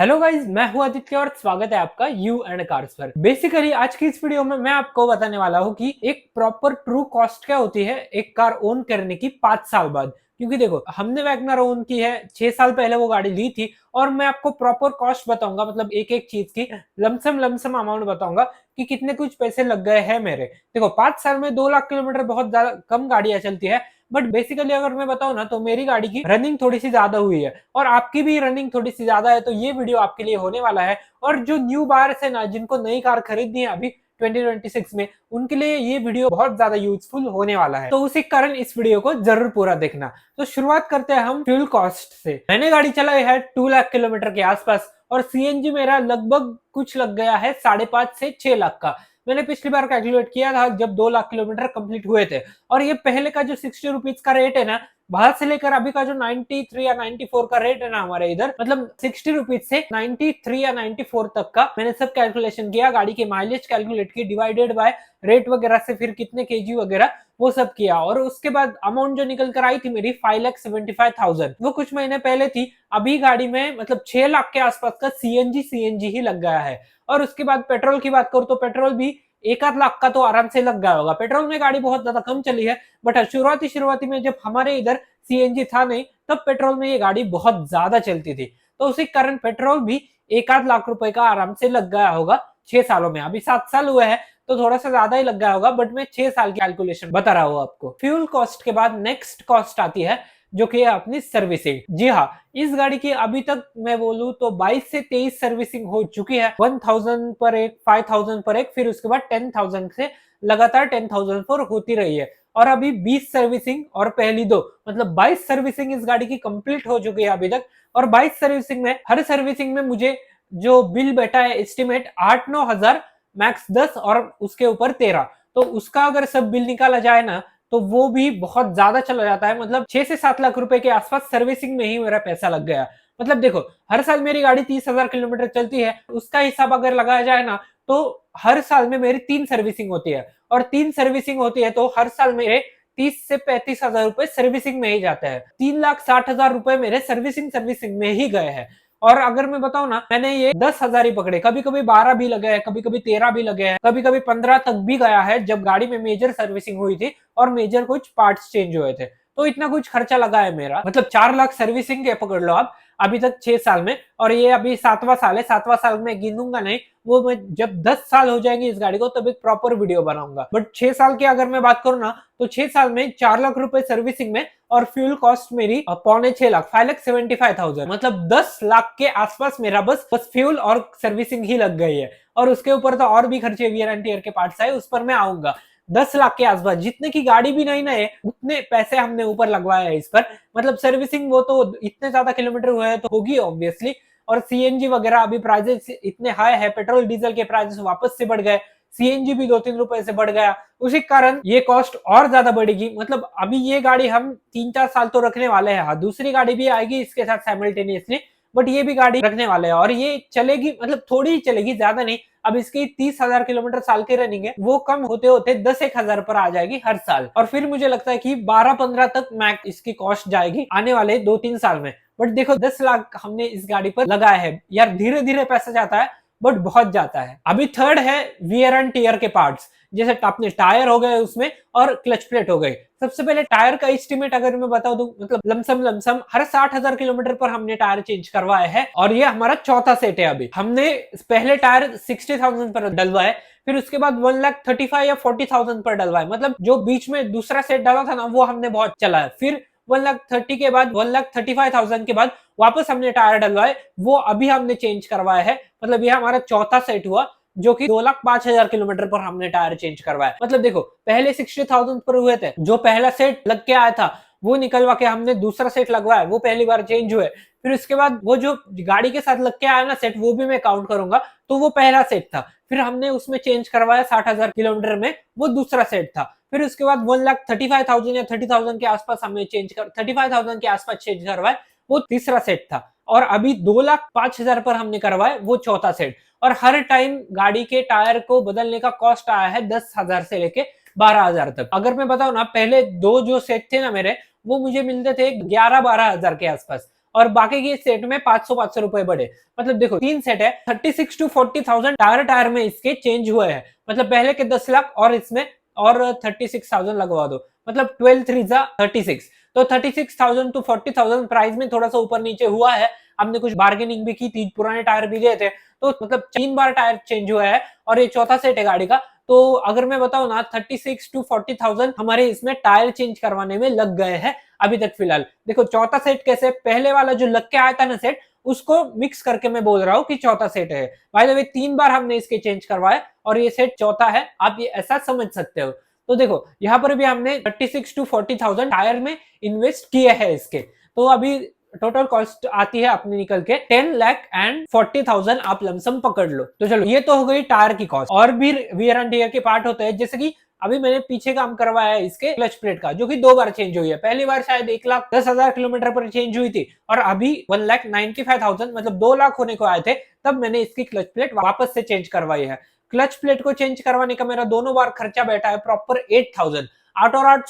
Hello guys, मैं हूं आदित्य और स्वागत है आपका यू एंड कार्स पर। बेसिकली आज की इस वीडियो में मैं आपको बताने वाला हूं कि एक प्रॉपर ट्रू कॉस्ट क्या होती है एक कार ओन करने की 5 साल बाद। क्योंकि देखो, हमने वैगनर ओन की है 6 साल पहले, वो गाड़ी ली थी और मैं आपको प्रॉपर कॉस्ट बताऊंगा, मतलब एक एक चीज की लमसम अमाउंट बताऊंगा कि कितने कुछ पैसे लग गए हैं मेरे। देखो, 5 साल में 2 लाख किलोमीटर बहुत ज्यादा कम गाड़ियां चलती है, बट बेसिकली अगर मैं बताऊं ना तो मेरी गाड़ी की रनिंग थोड़ी सी ज्यादा हुई है और आपकी भी रनिंग थोड़ी सी ज्यादा है, तो ये वीडियो आपके लिए होने वाला है। और जो न्यू बायर्स है ना, जिनको नई कार खरीदनी है अभी 2026 में, उनके लिए ये वीडियो बहुत ज्यादा यूजफुल होने वाला है, तो उसी कारण इस वीडियो को जरूर पूरा देखना। तो शुरुआत करते हैं हम फ्यूल कॉस्ट से। मैंने गाड़ी चलाई है 2 लाख किलोमीटर के आसपास और सीएनजी मेरा लगभग कुछ लग गया है 5.5 से 6 लाख का। मैंने पिछली बार कैलकुलेट किया था जब 2 लाख किलोमीटर कंप्लीट हुए थे। और ये पहले का जो 60 रुपीज का रेट है ना, बाहर से लेकर अभी का जो 93 या 94 का रेट है ना हमारे इधर, मतलब 60 रुपीज से 93 या 94 तक का मैंने सब कैलकुलेशन किया, गाड़ी की माइलेज कैलकुलेट की, डिवाइडेड बाय रेट वगैरह से, फिर कितने केजी वगैरह वो सब किया। और उसके बाद अमाउंट जो निकल कर आई थी मेरी 5,75,000, वो कुछ महीने पहले थी। अभी गाड़ी में मतलब 6 लाख के आसपास का सीएनजी ही लग गया है। और उसके बाद पेट्रोल की बात करूं तो पेट्रोल भी 1 आध लाख का तो आराम से लग गया होगा। पेट्रोल में गाड़ी बहुत ज्यादा कम चली है, बट शुरुआती में जब हमारे इधर सीएनजी था नहीं, तब पेट्रोल में ये गाड़ी बहुत ज्यादा चलती थी, तो उसी कारण पेट्रोल भी 1 आध लाख रुपए का आराम से लग गया होगा 6 सालों में। अभी 7 साल हुए हैं तो थोड़ा सा ज्यादा ही लग गया होगा, बट मैं 6 साल की कैलकुलेशन बता रहा हूँ आपको। फ्यूल कॉस्ट के बाद नेक्स्ट कॉस्ट आती है जो कि है अपनी सर्विसिंग। जी हाँ, इस गाड़ी की अभी तक मैं बोलूं तो 22 से 23 सर्विसिंग हो चुकी है। 1000 पर एक, 5000 पर एक, फिर उसके बाद 10,000 से लगातार 10,000 पर होती रही है। और अभी 20 सर्विसिंग और पहली दो, मतलब 22 सर्विसिंग इस गाड़ी की कंप्लीट हो चुकी है अभी तक। और 22 सर्विसिंग में, हर सर्विसिंग में मुझे जो बिल बैठा है एस्टिमेट 8-9 हजार, मैक्स 10 और उसके ऊपर 13, तो उसका अगर सब बिल निकाला जाए ना तो वो भी बहुत ज्यादा चला जाता है। मतलब 6 से 7 लाख रुपए के आसपास सर्विसिंग में ही मेरा पैसा लग गया। मतलब देखो, हर साल मेरी गाड़ी 30,000 किलोमीटर चलती है, उसका हिसाब अगर लगाया जाए ना तो हर साल में मेरी 3 सर्विसिंग होती है। और 3 सर्विसिंग होती है तो हर साल मेरे 30 से 35 हजार रुपए सर्विसिंग में ही जाते हैं। 3,60,000 रुपए मेरे सर्विसिंग में ही गए हैं। और अगर मैं बताऊं ना, मैंने ये 10,000 ही पकड़े, कभी कभी 12 भी लगे हैं, कभी कभी 13 भी लगे हैं, कभी कभी 15 तक भी गया है जब गाड़ी में मेजर सर्विसिंग हुई थी और मेजर कुछ पार्ट्स चेंज हुए थे। तो इतना कुछ खर्चा लगा है मेरा, मतलब 4 लाख सर्विसिंग के पकड़ लो आप अभी तक 6 साल में। और ये अभी 7वां साल है, 7वां साल में गिनूंगा नहीं, वो मैं जब 10 साल हो जाएंगे इस गाड़ी को तब एक प्रॉपर वीडियो बनाऊंगा। बट 6 साल की अगर मैं बात करूँ ना तो 6 साल में 4 लाख रुपए सर्विसिंग में और फ्यूल कॉस्ट मेरी 5.25 लाख, 5,75,000, मतलब 10 लाख के आसपास मेरा बस फ्यूल और सर्विसिंग ही लग गई है। और उसके ऊपर तो और भी खर्चे, वियर एंड टियर के पार्ट्स है, उस पर मैं आऊंगा। 10 लाख के आसपास, जितने की गाड़ी भी नहीं ना है उतने पैसे हमने ऊपर लगवाए हैं इस पर। मतलब सर्विसिंग वो तो इतने ज्यादा किलोमीटर हुए हैं तो होगी ऑब्वियसली। और सीएनजी वगैरह अभी प्राइसेस इतने हाई है, पेट्रोल डीजल के प्राइसेस वापस से बढ़ गए, सीएनजी भी 2-3 रुपए से बढ़ गया, उसी कारण ये कॉस्ट और ज्यादा बढ़ेगी। मतलब अभी ये गाड़ी हम 3-4 साल तो रखने वाले हैं। हाँ, दूसरी गाड़ी भी आएगी इसके साथ साइमल्टेनियसली, बट ये भी गाड़ी रखने वाले हैं और ये चलेगी, मतलब थोड़ी ही चलेगी, ज्यादा नहीं। अब इसकी 30,000 किलोमीटर साल की रनिंग है, वो कम होते होते 10-1 हजार पर आ जाएगी हर साल। और फिर मुझे लगता है कि 12-15 तक मैक्स इसकी कॉस्ट जाएगी आने वाले 2-3 साल में। बट देखो, 10 लाख हमने इस गाड़ी पर लगाया है यार, धीरे धीरे पैसा जाता है बट बहुत जाता है। अभी थर्ड है वियर एंड टियर के पार्ट्स, जैसे अपने टायर हो गए उसमें और क्लच प्लेट हो गई। सबसे पहले टायर का एस्टिमेट अगर मैं बता दूं, मतलब लमसम हर 60,000 किलोमीटर पर हमने टायर चेंज करवाए हैं और ये हमारा चौथा सेट है। अभी हमने पहले टायर 60,000 पर डलवाए, फिर उसके बाद 1,35,000 या 40,000 पर डलवाए। मतलब जो बीच में दूसरा सेट डाला था ना वो हमने बहुत चलाया। फिर 1,30,000 के बाद, 1,35,000 के बाद वापस हमने टायर डलवाए, वो अभी हमने चेंज करवाया है। मतलब ये हमारा चौथा सेट हुआ जो कि 2,05,000 किलोमीटर पर हमने टायर चेंज करवाया। मतलब देखो, पहले 60,000 पर हुए थे, जो पहला सेट लग के आया था वो निकलवा के हमने दूसरा सेट लगवाया, वो पहली बार चेंज हुए। फिर उसके बाद वो जो गाड़ी के साथ लग के आया ना सेट, वो भी मैं काउंट करूंगा तो वो पहला सेट था। फिर हमने उसमें चेंज करवाया 60,000 किलोमीटर में, वो दूसरा सेट था। फिर उसके बाद 1,35,000 या 30,000 के आसपास हमने चेंज कर 35,000 के आसपास चेंज करवाए, वो तीसरा सेट था। और अभी 2,05,000 पर हमने करवाए, वो चौथा सेट। और हर टाइम गाड़ी के टायर को बदलने का कॉस्ट आया है 10,000 से लेके 12,000 तक। अगर मैं बताऊं ना, पहले दो जो सेट थे ना मेरे, वो मुझे मिलते थे 11-12 हजार के आसपास। और बाकी के सेट में 500 रुपए बढ़े। मतलब देखो 3 सेट है, 36 to 40,000 टायर में इसके चेंज हुए हैं। मतलब पहले के 10 लाख और इसमें और 36,000 लगवा दो, मतलब 12 3 जा 36। तो 36,000 to 40,000 प्राइस में थोड़ा सा ऊपर नीचे हुआ है। हमने कुछ बार्गेनिंग भी की थी, पुराने टायर भी लिए थे, तो मतलब 3 बार टायर चेंज हुआ है और ये चौथा सेट है गाड़ी का। तो अगर मैं बताऊं ना 36 to 40,000 हमारे इसमें टायर चेंज करवाने में लग गए हैं अभी तक फिलहाल। देखो चौथा सेट कैसे, पहले वाला जो लग के आया था ना सेट, उसको मिक्स करके मैं बोल रहा हूँ कि चौथा सेट है। बाय द वे 3 बार हमने इसके चेंज करवाए और ये सेट चौथा है, आप ये ऐसा समझ सकते हो। तो देखो यहाँ पर भी हमने 36 to 40,000 टायर में इन्वेस्ट किए हैं इसके। तो अभी टोटल कॉस्ट आती है अपनी निकल के 10,40,000 आप लमसम पकड़ लो। तो चलो ये तो हो गई टायर की कॉस्ट। और भी वियर एंड टियर के पार्ट होते हैं, जैसे कि अभी मैंने पीछे काम करवाया है इसके क्लच प्लेट का, जो कि 2 बार चेंज हुई है। पहली बार शायद 1,10,000 किलोमीटर पर चेंज हुई थी और अभी 1,95,000 मतलब 2 लाख होने को आए थे तब मैंने इसकी क्लच प्लेट वापस से चेंज करवाई है। क्लच प्लेट को चेंज करवाने का मेरा दोनों बार खर्चा बैठा है प्रॉपर 8,000। 8 और 8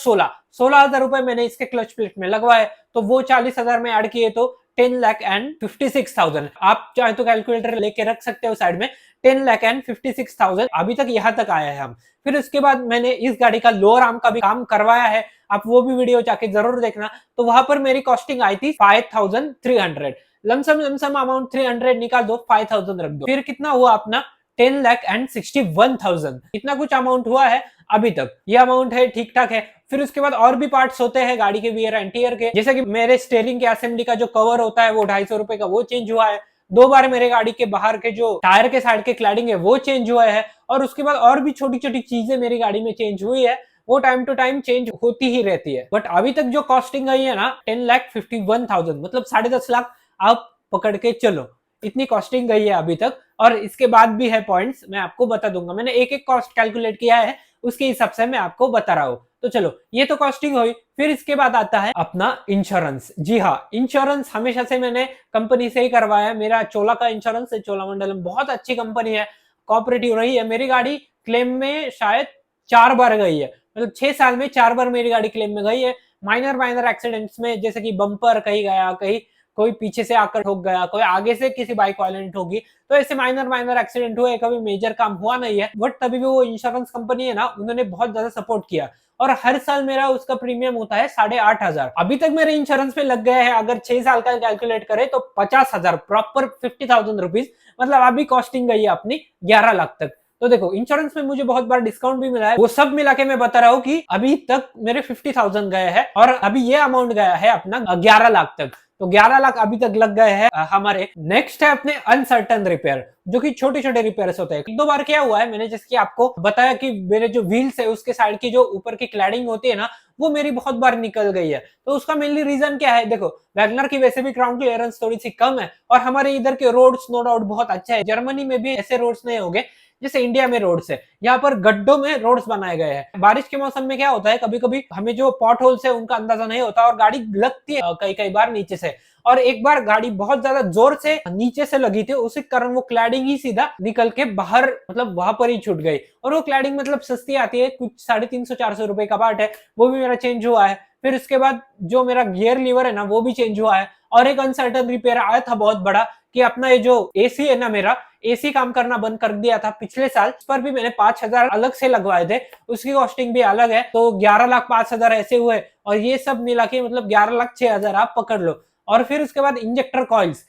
16,000 रुपए मैंने इसके क्लच प्लेट में लगवाए, तो वो 40,000 में ऐड किए तो 10,56,000। आप चाहे तो कैलकुलेटर लेके रख सकते हो साइड में। 10,56,000 अभी तक यहाँ तक आया है हम। फिर उसके बाद मैंने इस गाड़ी का लोअर आर्म का भी काम करवाया है, आप वो भी वीडियो जाके जरूर देखना। तो वहां पर मेरी कॉस्टिंग आई थी 5,300। लमसम अमाउंट 300 निकाल दो, 5,000 रख दो, फिर कितना हुआ अपना 10,61,000। इतना कुछ अमाउंट हुआ है अभी तक, ये अमाउंट है, ठीक ठाक है। फिर उसके बाद और भी पार्ट्स होते हैं गाड़ी के वियर एंड टियर के, जैसे कि मेरे स्टीयरिंग के असेंबली का जो कवर होता है वो 250 रुपए का, वो चेंज हुआ है। 2 बार मेरे गाड़ी के बाहर के जो टायर के साइड के क्लैडिंग है वो चेंज हुआ है। और उसके बाद और भी छोटी छोटी चीजें मेरी गाड़ी में चेंज हुई है, वो टाइम टू टाइम चेंज होती ही रहती है। बट अभी तक जो कॉस्टिंग गई है ना 10,51,000, मतलब 10.5 लाख आप पकड़ के चलो, इतनी कॉस्टिंग गई है अभी तक। और इसके बाद भी है पॉइंट्स, मैं आपको बता दूंगा। मैंने एक एक कॉस्ट कैलकुलेट किया है, उसके हिसाब से मैं आपको बता रहा हूं। तो चलो ये तो कॉस्टिंग हुई। फिर इसके बाद आता है अपना इंश्योरेंस। जी हाँ, इंश्योरेंस हमेशा से मैंने कंपनी से ही करवाया। मेरा चोला का इंश्योरेंस है, चोलामंडलम बहुत अच्छी कंपनी है, कोऑपरेटिव रही है। मेरी गाड़ी क्लेम में शायद 4 बार गई है, मतलब 6 साल में 4 बार मेरी गाड़ी क्लेम में गई है। माइनर एक्सीडेंट्स में, जैसे कि बम्पर कहीं गया, कहीं कोई पीछे से आकर ठोक गया, कोई आगे से किसी बाइक वाले ने ठोकी, तो ऐसे माइनर एक्सीडेंट हुए, कभी मेजर काम हुआ नहीं है। बट तभी भी वो इंश्योरेंस कंपनी है ना, उन्होंने बहुत ज्यादा सपोर्ट किया और हर साल मेरा उसका प्रीमियम होता है 8,500। अभी तक मेरे इंश्योरेंस पे लग गए हैं, अगर 6 साल का कैलकुलेट करें तो 50,000, प्रॉपर 50,000 रुपीज। मतलब अभी कॉस्टिंग गई है अपनी 11 लाख तक। तो देखो इंश्योरेंस में मुझे बहुत बार डिस्काउंट भी मिला है, वो सब मिला के मैं बता रहा हूँ कि अभी तक मेरे 50,000 गए हैं और अभी ये अमाउंट गया है अपना 11 लाख तक। तो 11 लाख अभी तक लग गए हैं हमारे। नेक्स्ट है अपने अनसर्टन रिपेयर, जो कि छोटे छोटे रिपेयर्स होते हैं। 2 बार क्या हुआ है, मैंने जैसे कि आपको बताया कि मेरे जो व्हील्स है उसके साइड की जो ऊपर की क्लैडिंग होती है ना, वो मेरी बहुत बार निकल गई है। तो उसका मेनली रीजन क्या है, देखो वैगनर की वैसे भी ग्राउंड क्लियरेंस थोड़ी सी कम है और हमारे इधर के रोड्स नो डाउट बहुत अच्छा है। जर्मनी में भी ऐसे रोड्स नहीं होंगे जैसे इंडिया में रोड्स है, यहाँ पर गड्ढों में रोड्स बनाए गए हैं। बारिश के मौसम में क्या होता है, कभी कभी हमें जो पॉट होल्स है उनका अंदाजा नहीं होता और गाड़ी लगती है कई बार नीचे से। और एक बार गाड़ी बहुत ज्यादा जोर से नीचे से लगी थी, उसी कारण वो क्लैडिंग ही सीधा निकल के बाहर, मतलब वहां पर ही छूट गई। और वो क्लैडिंग मतलब सस्ती आती है, कुछ 350-400 रुपए का पार्ट है, वो भी मेरा चेंज हुआ है। फिर उसके बाद जो मेरा गियर लीवर है ना, वो भी चेंज हुआ है। और एक अनसर्टन रिपेयर आया था बहुत बड़ा, कि अपना ये जो एसी है ना, मेरा एसी काम करना बंद कर दिया था पिछले साल, उस पर भी मैंने 5,000 अलग से लगवाए थे, उसकी कॉस्टिंग भी अलग है। तो 11 लाख 5,000 ऐसे हुए और ये सब मिला के मतलब 11 लाख 6,000 आप पकड़ लो। और फिर उसके बाद इंजेक्टर कॉइल्स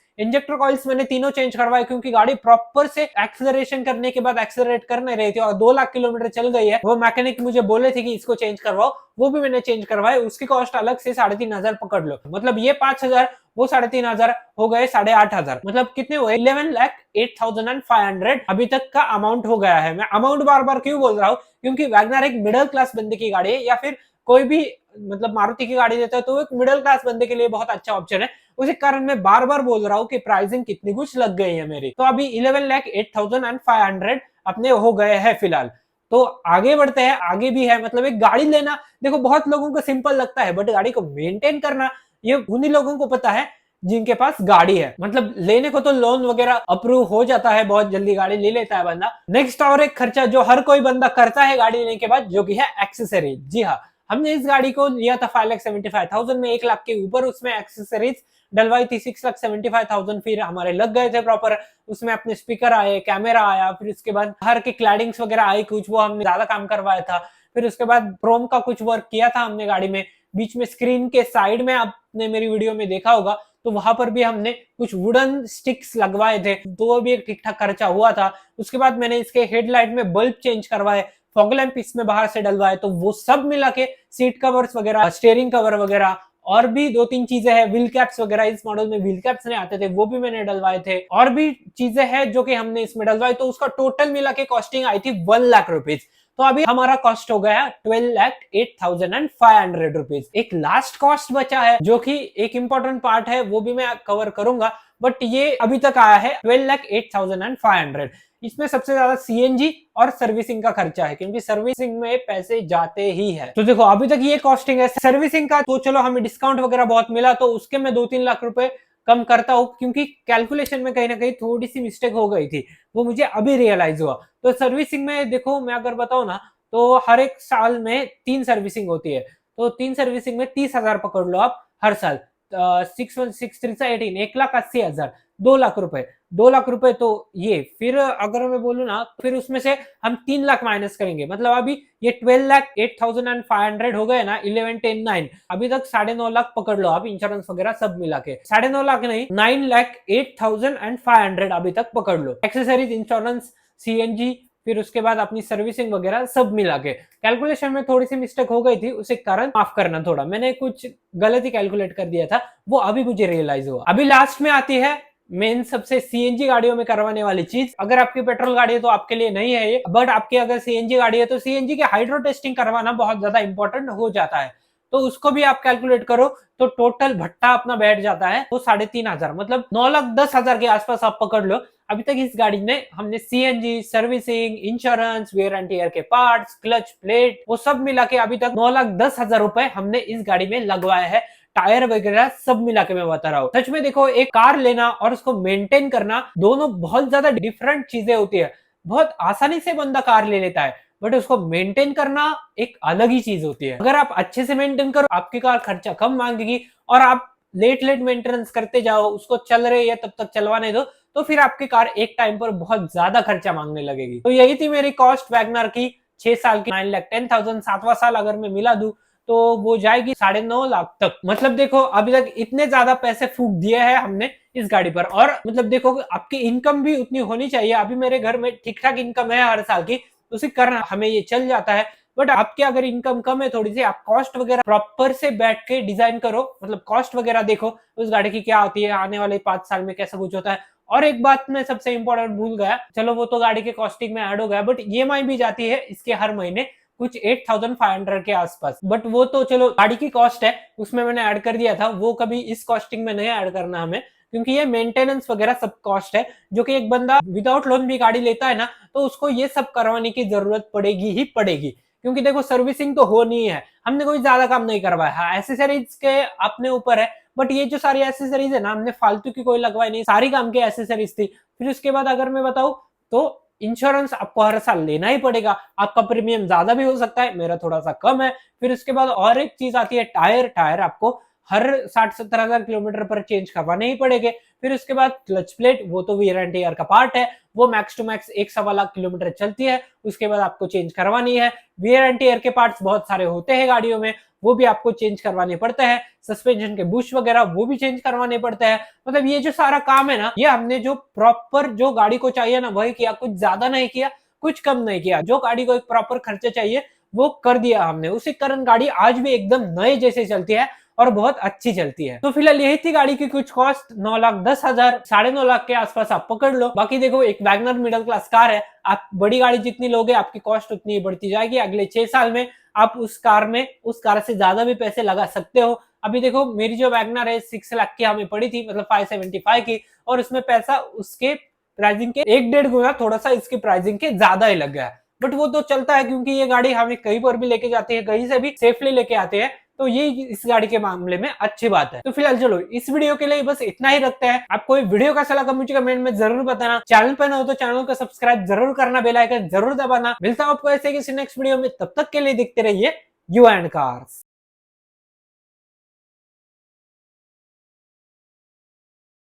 मैंने तीनों चेंज करवाए, क्योंकि गाड़ी प्रॉपर से एक्सेलरेशन करने के बाद एक्सेलरेट कर नहीं रही थी और 2 लाख किलोमीटर चल गई है। वो मैकेनिक मुझे बोले थे कि इसको चेंज करवाओ, वो भी मैंने चेंज करवाए, उसकी कॉस्ट अलग से 3,500 पकड़ लो। मतलब ये 5,000 वो 3,500 हो गए 8,500, मतलब कितने हुए 11,08,500 अभी तक का अमाउंट हो गया है। मैं अमाउंट बार बार क्यों बोल रहा हूँ, क्योंकि वैगनर एक मिडिल क्लास बंदे की गाड़ी है, या फिर कोई भी मतलब मारुति की गाड़ी लेता है तो एक मिडिल क्लास बंदे के लिए बहुत अच्छा ऑप्शन है। उसी कारण मैं बार बार बोल रहा हूँ कि प्राइसिंग कितनी कुछ लग गई है मेरी। तो अभी 11,08,500 अपने हो गए हैं फिलहाल। तो आगे बढ़ते हैं, आगे भी है। मतलब एक गाड़ी लेना, देखो बहुत लोगों को सिंपल लगता है, बट गाड़ी को मेंटेन करना ये उन्हीं लोगों को पता है जिनके पास गाड़ी है। मतलब लेने को तो लोन वगैरह अप्रूव हो जाता है, बहुत जल्दी गाड़ी ले लेता है बंदा। नेक्स्ट और एक खर्चा जो हर कोई बंदा करता है गाड़ी लेने के बाद, जो कि है एक्सेसरीज। जी हाँ, हमने इस गाड़ी को लिया था 5,75,000 में, 1 लाख के ऊपर उसमें एक्सेसरीज डलवाई थी 6,75,000, फिर हमारे लग गए थे प्रॉपर। उसमें अपने स्पीकर आए, कैमरा आया, फिर उसके बाद बाहर के क्लैडिंग्स वगैरह आई कुछ, वो हमने ज्यादा काम करवाया था। फिर उसके बाद क्रोम का कुछ वर्क किया था हमने गाड़ी में। बीच में स्क्रीन के साइड में आपने मेरी वीडियो में देखा होगा, तो वहां पर भी हमने कुछ वुडन स्टिक्स लगवाए थे, तो वो भी एक ठीक ठाक खर्चा हुआ था। उसके बाद मैंने इसके हेडलाइट में बल्ब चेंज करवाए, फॉग लैंप इसमें बाहर से डलवाए, तो वो सब मिला के सीट कवर्स वगैरह, स्टीयरिंग कवर वगैरह, और भी 2-3 चीजें हैं, व्हील कैप्स वगैरह, इस मॉडल में व्हील कैप्स नहीं आते थे, वो भी मैंने डलवाए थे। और भी चीजें हैं जो कि हमने इसमें डलवाई, तो उसका टोटल मिला के कॉस्टिंग आई थी 1 लाख रुपीज। तो अभी हमारा कॉस्ट हो गया 12,08,500 रुपीज। एक लास्ट कॉस्ट बचा है जो कि एक इंपॉर्टेंट पार्ट है, वो भी मैं कवर करूंगा, बट ये अभी तक आया है 12,08,500। इसमें सबसे ज्यादा सीएनजी और सर्विसिंग का खर्चा है, क्योंकि सर्विसिंग में पैसे जाते ही है। तो देखो अभी तक ये कॉस्टिंग है सर्विसिंग का, तो चलो हमें डिस्काउंट वगैरह बहुत मिला, तो उसके मैं 2-3 लाख रुपए कम करता हूं, क्योंकि कैलकुलेशन में कहीं ना कहीं थोड़ी सी मिस्टेक हो गई थी, वो मुझे अभी रियलाइज हुआ। तो सर्विसिंग में देखो, मैं अगर बताऊं ना, तो हर एक साल में 3 सर्विसिंग होती है, तो 3 सर्विसिंग में 30,000 पकड़ लो आप हर साल। 6,163,18, 1,80,000, 2 लाख रुपए, 2 लाख रुपए। तो ये फिर अगर मैं बोलूं ना, फिर उसमें से हम 3 लाख माइनस करेंगे, मतलब अभी ये 12,08,500 हो गए ना, 11, 10, 9, अभी तक 9.5 लाख पकड़ लो आप, इंश्योरेंस वगैरह सब मिला के 9.5 लाख नहीं, 9,08,500 अभी तक पकड़ लो, एक्सेसरीज, इंश्योरेंस, सीएनजी, फिर उसके बाद अपनी सर्विसिंग वगैरह सब मिला के। कैलकुलेशन में थोड़ी सी मिस्टेक हो गई थी, उसे कारण माफ करना, थोड़ा मैंने कुछ गलत ही कैलकुलेट कर दिया था, वो अभी मुझे रियलाइज हुआ। अभी लास्ट में आती है मेन सबसे सीएनजी गाड़ियों में करवाने वाली चीज। अगर आपकी पेट्रोल गाड़ी है तो आपके लिए नहीं है ये, बट आपकी अगर सीएनजी गाड़ी है तो सीएनजी के हाइड्रो टेस्टिंग करवाना बहुत ज्यादा इंपॉर्टेंट हो जाता है। तो उसको भी आप कैलकुलेट करो, तो टोटल भट्टा अपना बैठ जाता है वो 3,500, मतलब 9,10,000 के आसपास आप पकड़ लो। अभी तक इस गाड़ी में हमने CNG, servicing, insurance, wear and tear के पार्ट्स, क्लच प्लेट, वो सब मिला के अभी तक 9,10,000 रुपए हमने इस गाड़ी में लगवाए हैं। टायर वगैरह सब मिला के मैं बता रहा हूँ। सच में देखो, एक कार लेना और उसको मेंटेन करना, दोनों बहुत ज्यादा डिफरेंट चीजें होती है। बहुत आसानी से बंदा कार ले लेता है, बट उसको मेंटेन करना एक अलग ही चीज होती है। अगर आप अच्छे से मेंटेन करो, आपकी कार खर्चा कम मांगेगी, और आप लेट मेंटेनेंस करते जाओ, उसको चल रहे या तब तक चलवाने दो, तो फिर आपकी कार एक टाइम पर बहुत ज्यादा खर्चा मांगने लगेगी। तो यही थी मेरी कॉस्ट वैगनर की 6 साल की, 9,10,000। 7वां साल अगर मैं मिला दूं तो वो जाएगी 9.5 लाख तक। मतलब देखो, अभी तक इतने ज्यादा पैसे फूक दिए हैं हमने इस गाड़ी पर, और मतलब देखो आपकी इनकम भी उतनी होनी चाहिए। अभी मेरे घर में ठीक ठाक इनकम है हर साल की, उसी कारण हमें ये चल जाता है। बट आपके अगर इनकम कम है थोड़ी सी, आप कॉस्ट वगैरह प्रॉपर से बैठ के डिजाइन करो, मतलब कॉस्ट वगैरह देखो उस गाड़ी की क्या होती है, आने वाले 5 साल में कैसा कुछ होता है। और एक बात मैं सबसे इंपॉर्टेंट भूल गया, चलो वो तो गाड़ी के कॉस्टिंग में ऐड हो गया, बट ईएमआई भी जाती है इसके हर महीने कुछ 8,500 के आसपास। बट वो तो चलो गाड़ी की कॉस्ट है, उसमें मैंने ऐड कर दिया था, वो कभी इस कॉस्टिंग में नहीं ऐड करना हमें, क्योंकि ये मेंटेनेंस वगैरह सब कॉस्ट है, जो कि एक बंदा विदाउट लोन भी गाड़ी लेता है ना, तो उसको ये सब करवाने की जरूरत पड़ेगी ही पड़ेगी। क्योंकि देखो, सर्विसिंग तो होनी है, हमने कोई ज्यादा काम नहीं करवाया। हाँ, एसेसरीज के अपने ऊपर है, बट ये जो सारी एसेसरीज है ना, हमने फालतू की कोई लगवाई नहीं, सारी काम की एसेसरीज थी। फिर उसके बाद अगर मैं बताऊं, तो इंश्योरेंस आपको हर साल लेना ही पड़ेगा। आपका प्रीमियम ज्यादा भी हो सकता है, मेरा थोड़ा सा कम है। फिर उसके बाद और एक चीज आती है टायर। टायर आपको हर 60-70 हजार किलोमीटर पर चेंज करवाने ही पड़ेंगे। फिर उसके बाद क्लच प्लेट, वो तो वियर एंड टियर का पार्ट है, वो max to max 1-1.25 lakh kilometre चलती है, उसके बाद आपको चेंज करवानी है। वियर एंड टियर के पार्ट्स बहुत सारे होते हैं गाड़ियों में, वो भी आपको चेंज करवाने पड़ते हैं। सस्पेंशन के बुश वगैरह वो भी चेंज करवाने पड़ते हैं। मतलब ये जो सारा काम है ना, ये हमने जो प्रॉपर जो गाड़ी को चाहिए ना वही किया, कुछ ज्यादा नहीं किया, कुछ कम नहीं किया। जो गाड़ी को एक प्रॉपर खर्चा चाहिए वो कर दिया हमने, उसी कारण गाड़ी आज भी एकदम नए जैसे चलती है और बहुत अच्छी चलती है। तो फिलहाल यही थी गाड़ी की कुछ कॉस्ट। 9,10,000, 9.5 लाख के आसपास आप पकड़ लो। बाकी देखो, एक वैगनर मिडिल क्लास कार है, आप बड़ी गाड़ी जितनी लोगे आपकी कॉस्ट उतनी बढ़ती जाएगी। अगले 6 साल में आप उस कार से ज्यादा भी पैसे लगा सकते हो। अभी देखो, मेरी जो वैगनर है 6 लाख की हमें पड़ी थी, मतलब 575 की, और उसमें पैसा उसके प्राइसिंग के 1-1.5 गुना थोड़ा सा इसकी प्राइसिंग के ज्यादा ही लग गया है। बट वो तो चलता है, क्योंकि ये गाड़ी हमें कहीं पर भी लेके जाती है, कहीं से भी सेफली लेके आते हैं, तो ये इस गाड़ी के मामले में अच्छी बात है। तो फिलहाल चलो, इस वीडियो के लिए बस इतना ही रखते हैं। आपको ये वीडियो कैसा लगा मुझे कमेंट में जरूर बताना। चैनल पर न हो तो चैनल को सब्सक्राइब जरूर करना, बेल आइकन जरूर दबाना। मिलता हूं आपको ऐसे किसी नेक्स्ट वीडियो में, तब तक के लिए देखते रहिए यू एंड कार्स।